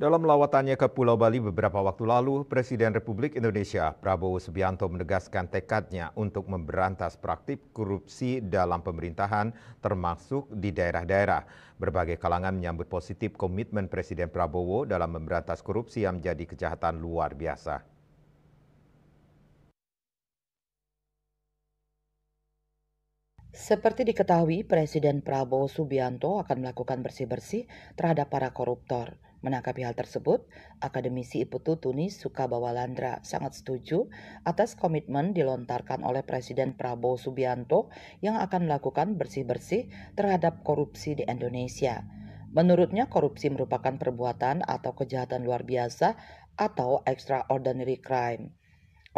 Dalam lawatannya ke Pulau Bali beberapa waktu lalu, Presiden Republik Indonesia Prabowo Subianto menegaskan tekadnya untuk memberantas praktik korupsi dalam pemerintahan, termasuk di daerah-daerah. Berbagai kalangan menyambut positif komitmen Presiden Prabowo dalam memberantas korupsi yang menjadi kejahatan luar biasa. Seperti diketahui, Presiden Prabowo Subianto akan melakukan bersih-bersih terhadap para koruptor. Menanggapi hal tersebut, akademisi IPUTU Tunis Sukabawalandra sangat setuju atas komitmen dilontarkan oleh Presiden Prabowo Subianto yang akan melakukan bersih-bersih terhadap korupsi di Indonesia. Menurutnya, korupsi merupakan perbuatan atau kejahatan luar biasa atau extraordinary crime.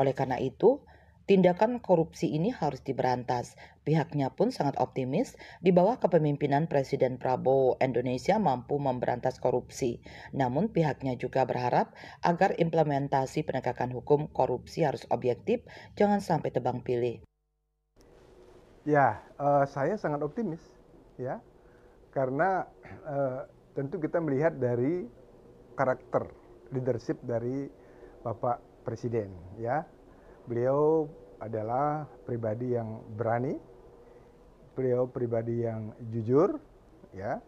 Oleh karena itu, tindakan korupsi ini harus diberantas. Pihaknya pun sangat optimis di bawah kepemimpinan Presiden Prabowo Indonesia mampu memberantas korupsi. Namun pihaknya juga berharap agar implementasi penegakan hukum korupsi harus objektif, jangan sampai tebang pilih. Ya, saya sangat optimis, ya, karena tentu kita melihat dari karakter leadership dari Bapak Presiden, ya. Beliau adalah pribadi yang berani, beliau pribadi yang jujur, ya,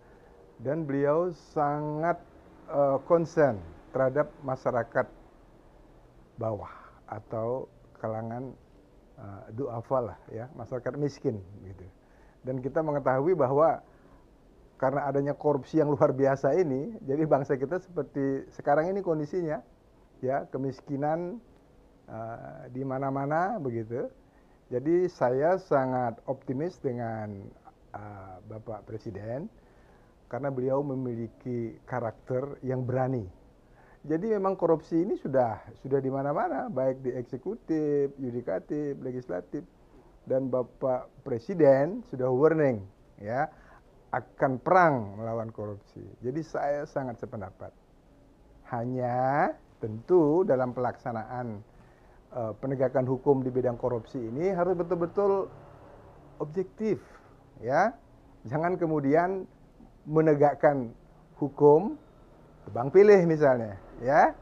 dan beliau sangat concern terhadap masyarakat bawah atau kalangan du'afa lah, ya, masyarakat miskin gitu. Dan kita mengetahui bahwa karena adanya korupsi yang luar biasa ini, jadi bangsa kita seperti sekarang ini kondisinya, ya, kemiskinan di mana-mana begitu. Jadi saya sangat optimis dengan Bapak Presiden karena beliau memiliki karakter yang berani. Jadi memang korupsi ini sudah di mana-mana, baik di eksekutif, yudikatif, legislatif, dan Bapak Presiden sudah warning, ya, akan perang melawan korupsi. Jadi saya sangat sependapat. Hanya tentu dalam pelaksanaan penegakan hukum di bidang korupsi ini harus betul-betul objektif, ya. Jangan kemudian menegakkan hukum tebang pilih misalnya, ya.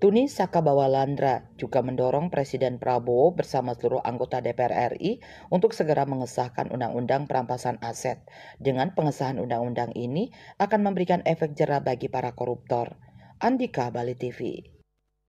Tunis Sakabawalandra juga mendorong Presiden Prabowo bersama seluruh anggota DPR RI untuk segera mengesahkan Undang-Undang Perampasan Aset. Dengan pengesahan undang-undang ini akan memberikan efek jera bagi para koruptor. Andika, Bali TV.